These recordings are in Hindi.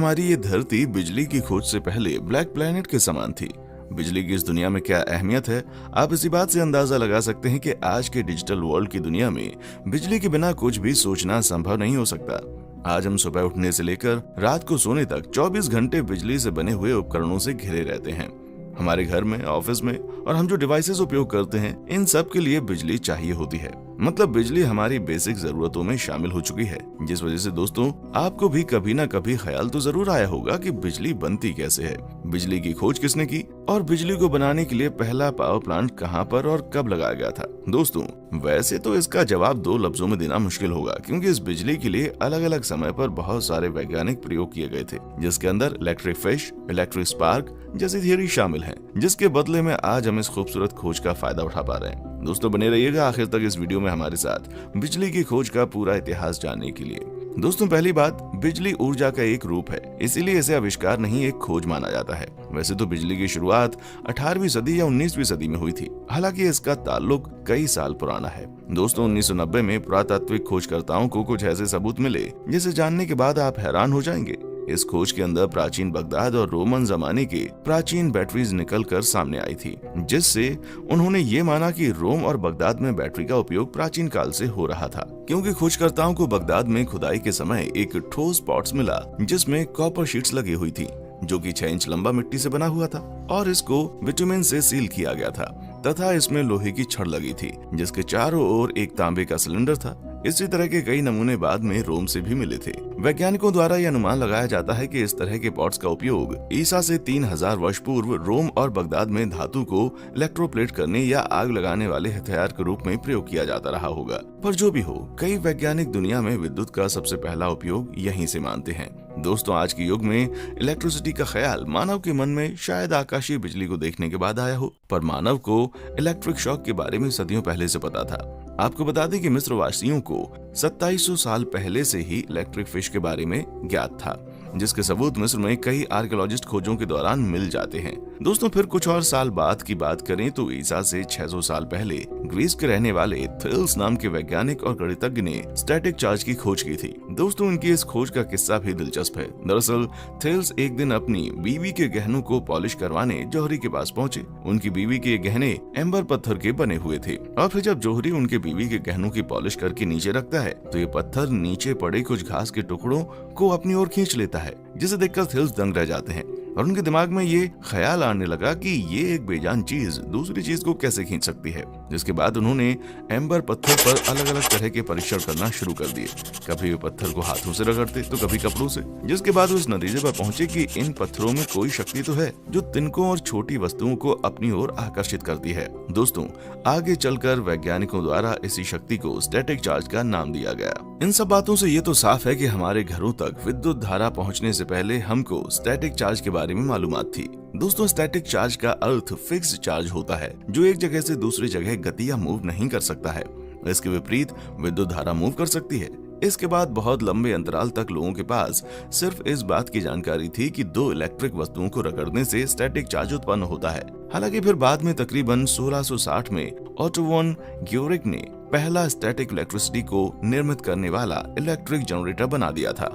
हमारी ये धरती बिजली की खोज से पहले ब्लैक प्लैनेट के समान थी। बिजली की इस दुनिया में क्या अहमियत है, आप इसी बात से अंदाजा लगा सकते हैं कि आज के डिजिटल वर्ल्ड की दुनिया में बिजली के बिना कुछ भी सोचना संभव नहीं हो सकता। आज हम सुबह उठने से लेकर रात को सोने तक 24 घंटे बिजली से बने हुए उपकरणों से घिरे रहते हैं। हमारे घर में, ऑफिस में और हम जो डिवाइसेस उपयोग करते हैं, इन सब के लिए बिजली चाहिए होती है। मतलब बिजली हमारी बेसिक जरूरतों में शामिल हो चुकी है, जिस वजह से दोस्तों आपको भी कभी ना कभी ख्याल तो जरूर आया होगा कि बिजली बनती कैसे है, बिजली की खोज किसने की और बिजली को बनाने के लिए पहला पावर प्लांट कहां पर और कब लगाया गया था। दोस्तों वैसे तो इसका जवाब 2 लफ्जों में देना मुश्किल होगा, क्योंकि इस बिजली के लिए अलग अलग समय पर बहुत सारे वैज्ञानिक प्रयोग किए गए थे, जिसके अंदर इलेक्ट्रिक फिश, इलेक्ट्रिक स्पार्क जैसी थियरी शामिल है, जिसके बदले में आज हम इस खूबसूरत खोज का फायदा उठा पा रहे हैं। दोस्तों बने रहिएगा आखिर तक इस वीडियो में हमारे साथ बिजली की खोज का पूरा इतिहास जानने के लिए। दोस्तों पहली बात, बिजली ऊर्जा का एक रूप है, इसीलिए इसे आविष्कार नहीं एक खोज माना जाता है। वैसे तो बिजली की शुरुआत 18वीं सदी या 19वीं सदी में हुई थी, हालांकि इसका ताल्लुक कई साल पुराना है। दोस्तों 1990 में पुरातात्विक खोजकर्ताओं को कुछ ऐसे सबूत मिले जिसे जानने के बाद आप हैरान हो जाएंगे। इस खोज के अंदर प्राचीन बगदाद और रोमन जमाने के प्राचीन बैटरीज निकल कर सामने आई थी, जिससे उन्होंने ये माना कि रोम और बगदाद में बैटरी का उपयोग प्राचीन काल से हो रहा था, क्योंकि खोजकर्ताओं को बगदाद में खुदाई के समय एक ठोस पॉट्स मिला जिसमें कॉपर शीट्स लगी हुई थी, जो कि 6 इंच लंबा मिट्टी से बना हुआ था और इसको बिटुमेन से सील किया गया था तथा इसमें लोहे की छड़ लगी थी, जिसके चारों ओर एक तांबे का सिलेंडर था। इसी तरह के कई नमूने बाद में रोम से भी मिले थे। वैज्ञानिकों द्वारा यह अनुमान लगाया जाता है कि इस तरह के पॉट्स का उपयोग ईसा से 3000 वर्ष पूर्व रोम और बगदाद में धातु को इलेक्ट्रोप्लेट करने या आग लगाने वाले हथियार के रूप में प्रयोग किया जाता रहा होगा। पर जो भी हो, कई वैज्ञानिक दुनिया में विद्युत का सबसे पहला उपयोग यहीं से मानते हैं। दोस्तों आज के युग में इलेक्ट्रिसिटी का ख्याल मानव के मन में शायद आकाशीय बिजली को देखने के बाद आया हो, पर मानव को इलेक्ट्रिक शॉक के बारे में सदियों पहले से पता था। आपको बता दें कि मिस्र वासियों को 2700 साल पहले से ही इलेक्ट्रिक फिश के बारे में ज्ञात था, जिसके सबूत मिस्र में कई आर्कियोलॉजिस्ट खोजों के दौरान मिल जाते हैं। दोस्तों फिर कुछ और साल बाद की बात करें तो ईसा से 600 साल पहले ग्रीस के रहने वाले थेल्स नाम के वैज्ञानिक और गणितज्ञ ने स्टैटिक चार्ज की खोज की थी। दोस्तों इनकी इस खोज का किस्सा भी दिलचस्प है। दरअसल थेल्स एक दिन अपनी बीवी के गहनों को पॉलिश करवाने जौहरी के पास पहुंचे। उनकी बीवी के गहने एम्बर पत्थर के बने हुए थे और फिर जब जौहरी उनके बीवी के गहनों की पॉलिश करके नीचे रखता है तो ये पत्थर नीचे पड़े कुछ घास के टुकड़ों को अपनी ओर खींच लेता है, जिसे देखकर थेल्स दंग रह जाते हैं और उनके दिमाग में ये ख्याल आने लगा कि ये एक बेजान चीज दूसरी चीज को कैसे खींच सकती है। जिसके बाद उन्होंने एम्बर पत्थर पर अलग अलग तरह के परीक्षण करना शुरू कर दिए। कभी वे पत्थर को हाथों से रगड़ते तो कभी कपड़ों से, जिसके बाद वो इस नतीजे पर पहुंचे कि इन पत्थरों में कोई शक्ति तो है जो तिनकों और छोटी वस्तुओं को अपनी ओर आकर्षित करती है। दोस्तों आगे चलकर वैज्ञानिकों द्वारा इसी शक्ति को स्टैटिक चार्ज का नाम दिया गया। इन सब बातों से ये तो साफ है कि हमारे घरों तक विद्युत धारा पहुंचने से पहले हमको स्टैटिक चार्ज के बारे में मालूमात थी। दोस्तों स्टैटिक चार्ज का अर्थ फिक्स चार्ज होता है, जो एक जगह से दूसरी जगह गति या मूव नहीं कर सकता है। इसके विपरीत विद्युत धारा मूव कर सकती है। इसके बाद बहुत लंबे अंतराल तक लोगों के पास सिर्फ इस बात की जानकारी थी कि 2 इलेक्ट्रिक वस्तुओं को रगड़ने से स्टैटिक चार्ज उत्पन्न होता है। हालांकि फिर बाद में तकरीबन 1660 में ओटो वॉन ग्योरिक ने पहला स्टैटिक इलेक्ट्रिसिटी को निर्मित करने वाला इलेक्ट्रिक जनरेटर बना दिया था।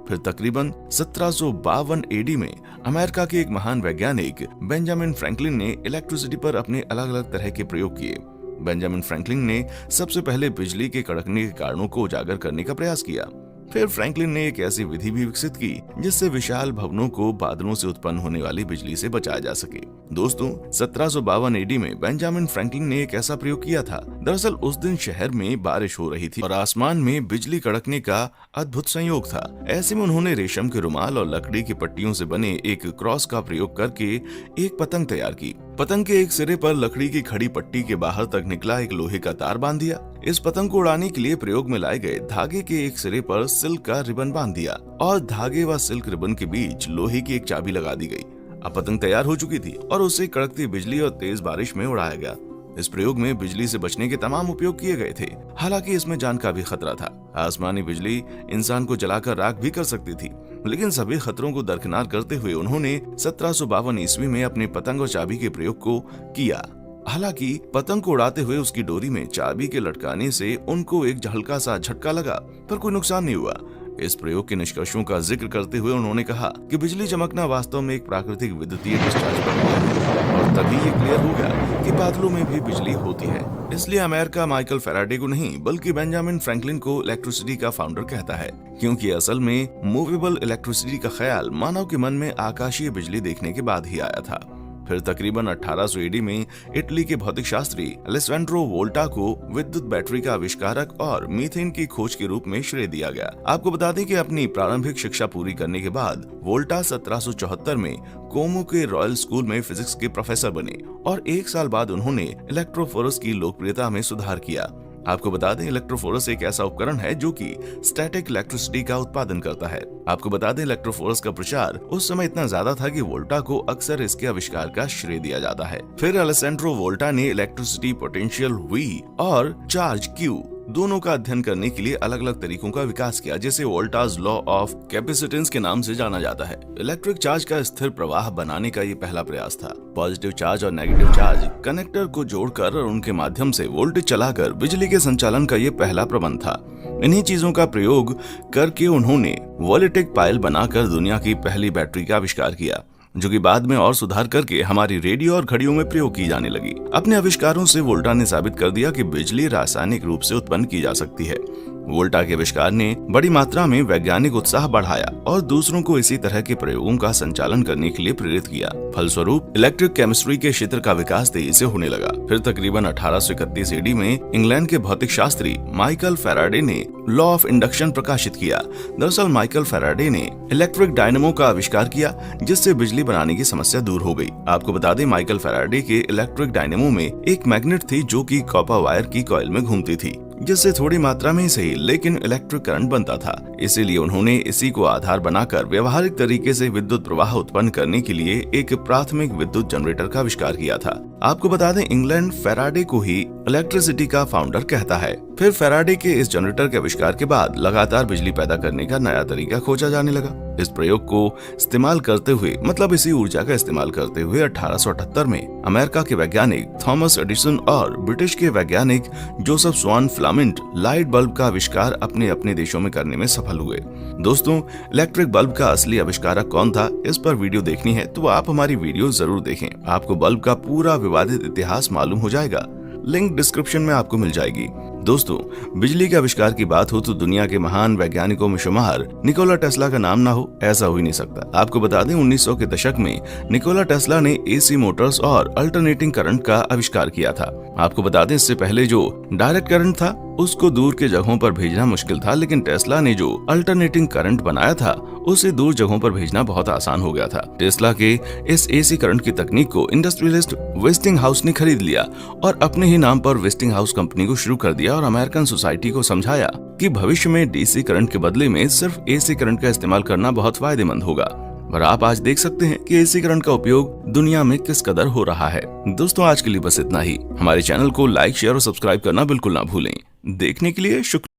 फिर तकरीबन 1752 एडी में अमेरिका के एक महान वैज्ञानिक बेंजामिन फ्रैंकलिन ने इलेक्ट्रिसिटी पर अपने अलग अलग तरह के प्रयोग किए। बेंजामिन फ्रैंकलिन ने सबसे पहले बिजली के कड़कने के कारणों को उजागर करने का प्रयास किया। फिर फ्रैंकलिन ने एक ऐसी विधि भी विकसित की जिससे विशाल भवनों को बादलों से उत्पन्न होने वाली बिजली से बचाया जा सके। दोस्तों 1752 एडी में बेंजामिन फ्रैंकलिन ने एक ऐसा प्रयोग किया था। दरअसल उस दिन शहर में बारिश हो रही थी और आसमान में बिजली कड़कने का अद्भुत संयोग था। ऐसे में उन्होंने रेशम के रुमाल और लकड़ी की पट्टियों से बने एक क्रॉस का प्रयोग करके एक पतंग तैयार की। पतंग के एक सिरे पर लकड़ी की खड़ी पट्टी के बाहर तक निकला एक लोहे का तार बांध दिया। इस पतंग को उड़ाने के लिए प्रयोग में लाए गए धागे के एक सिरे पर सिल्क का रिबन बांध दिया और धागे व सिल्क रिबन के बीच लोहे की एक चाबी लगा दी गई। अब पतंग तैयार हो चुकी थी और उसे कड़कती बिजली और तेज बारिश में उड़ाया गया। इस प्रयोग में बिजली से बचने के तमाम उपयोग किए गए थे, हालांकि इसमें जान का भी खतरा था। आसमानी बिजली इंसान को जलाकर राख भी कर सकती थी, लेकिन सभी खतरों को दरकिनार करते हुए उन्होंने 1752 ईस्वी में अपने पतंग और चाबी के प्रयोग को किया। हालांकि पतंग को उड़ाते हुए उसकी डोरी में चाबी के लटकाने से उनको एक हल्का सा झटका लगा, पर कोई नुकसान नहीं हुआ। इस प्रयोग के निष्कर्षों का जिक्र करते हुए उन्होंने कहा कि बिजली चमकना वास्तव में एक प्राकृतिक विद्युतीय डिस्चार्ज प्रक्रिया है और तभी ये क्लियर हो गया कि बादलों में भी बिजली होती है। इसलिए अमेरिका माइकल फैराडे को नहीं बल्कि बेंजामिन फ्रैंकलिन को इलेक्ट्रिसिटी का फाउंडर कहता है, क्योंकि असल में मूवेबल इलेक्ट्रिसिटी का ख्याल मानव के मन में आकाशीय बिजली देखने के बाद ही आया था। फिर तकरीबन 1800 ईडी में इटली के भौतिक शास्त्री अलेसैंड्रो वोल्टा को विद्युत बैटरी का आविष्कारक और मीथेन की खोज के रूप में श्रेय दिया गया। आपको बता दें कि अपनी प्रारंभिक शिक्षा पूरी करने के बाद वोल्टा 1774 में कोमो के रॉयल स्कूल में फिजिक्स के प्रोफेसर बने और 1 साल बाद उन्होंने इलेक्ट्रोफोरस की लोकप्रियता में सुधार किया। आपको बता दें इलेक्ट्रोफोरस एक ऐसा उपकरण है जो कि स्टैटिक इलेक्ट्रिसिटी का उत्पादन करता है। आपको बता दें इलेक्ट्रोफोरस का प्रचार उस समय इतना ज्यादा था कि वोल्टा को अक्सर इसके आविष्कार का श्रेय दिया जाता है। फिर अलेसैंड्रो वोल्टा ने इलेक्ट्रिसिटी पोटेंशियल V और चार्ज Q दोनों का अध्ययन करने के लिए अलग अलग तरीकों का विकास किया, जिसे वोल्टाज लॉ ऑफ कैपेसिटेंस के नाम से जाना जाता है। इलेक्ट्रिक चार्ज का स्थिर प्रवाह बनाने का ये पहला प्रयास था। पॉजिटिव चार्ज और नेगेटिव चार्ज कनेक्टर को जोड़कर और उनके माध्यम से वोल्टेज चलाकर बिजली के संचालन का ये पहला प्रबंध था। इन्हीं चीजों का प्रयोग करके उन्होंने वोल्टेक पायल बनाकर दुनिया की पहली बैटरी का आविष्कार किया, जो कि बाद में और सुधार करके हमारी रेडियो और घड़ियों में प्रयोग की जाने लगी। अपने आविष्कारों से वोल्टा ने साबित कर दिया कि बिजली रासायनिक रूप से उत्पन्न की जा सकती है। वोल्टा के आविष्कार ने बड़ी मात्रा में वैज्ञानिक उत्साह बढ़ाया और दूसरों को इसी तरह के प्रयोगों का संचालन करने के लिए प्रेरित किया। फलस्वरूप इलेक्ट्रिक केमिस्ट्री के क्षेत्र का विकास तेजी से होने लगा। फिर तकरीबन 1831 ईडी में इंग्लैंड के भौतिक शास्त्री माइकल फैराडे ने लॉ ऑफ इंडक्शन प्रकाशित किया। दरअसल माइकल फैराडे ने इलेक्ट्रिक डायनेमो का आविष्कार किया, जिससे बिजली बनाने की समस्या दूर हो गई। आपको बता दें माइकल फैराडे के इलेक्ट्रिक डायनेमो में एक मैग्नेट थी जो कि कॉपर वायर की कॉइल में घूमती थी, जिससे थोड़ी मात्रा में ही सही लेकिन इलेक्ट्रिक करंट बनता था। इसीलिए उन्होंने इसी को आधार बनाकर व्यवहारिक तरीके से विद्युत प्रवाह उत्पन्न करने के लिए एक प्राथमिक विद्युत जनरेटर का आविष्कार किया था। आपको बता दें इंग्लैंड फैराडे को ही इलेक्ट्रिसिटी का फाउंडर कहता है। फिर फैराडे के इस जनरेटर के आविष्कार के बाद लगातार बिजली पैदा करने का नया तरीका खोजा जाने लगा। इस प्रयोग को इस्तेमाल करते हुए मतलब इसी ऊर्जा का इस्तेमाल करते हुए 1878 में अमेरिका के वैज्ञानिक थॉमस एडिसन और ब्रिटिश के वैज्ञानिक जोसेफ स्वान फिलामेंट लाइट बल्ब का आविष्कार अपने अपने देशों में करने में सफल हुए। दोस्तों, इलेक्ट्रिक बल्ब का असली आविष्कारक कौन था, इस पर वीडियो देखनी है तो आप हमारी वीडियो जरूर देखें। आपको बल्ब का पूरा विवादित इतिहास मालूम हो जाएगा। लिंक डिस्क्रिप्शन में आपको मिल जाएगी। दोस्तों, बिजली के आविष्कार की बात हो तो दुनिया के महान वैज्ञानिकों में शुमार निकोला टेस्ला का नाम ना हो, ऐसा हो ही नहीं सकता। आपको बता दें 1900 के दशक में निकोला टेस्ला ने एसी मोटर्स और अल्टरनेटिंग करंट का आविष्कार किया था। आपको बता दें इससे पहले जो डायरेक्ट करंट था उसको दूर के जगहों पर भेजना मुश्किल था, लेकिन टेस्ला ने जो अल्टरनेटिंग करंट बनाया था उसे दूर जगहों पर भेजना बहुत आसान हो गया था। टेस्ला के इस एसी करंट की तकनीक को इंडस्ट्रियलिस्ट वेस्टिंग हाउस ने खरीद लिया और अपने ही नाम पर वेस्टिंग हाउस कंपनी को शुरू कर दिया और अमेरिकन सोसाइटी को समझाया कि भविष्य में डीसी करंट के बदले में सिर्फ एसी करंट का इस्तेमाल करना बहुत फायदेमंद होगा। और आप आज देख सकते हैं कि एसी करंट का उपयोग दुनिया में किस कदर हो रहा है। दोस्तों, आज के लिए बस इतना ही। हमारे चैनल को लाइक, शेयर और सब्सक्राइब करना बिल्कुल ना भूलें। देखने के लिए शुक्रिया।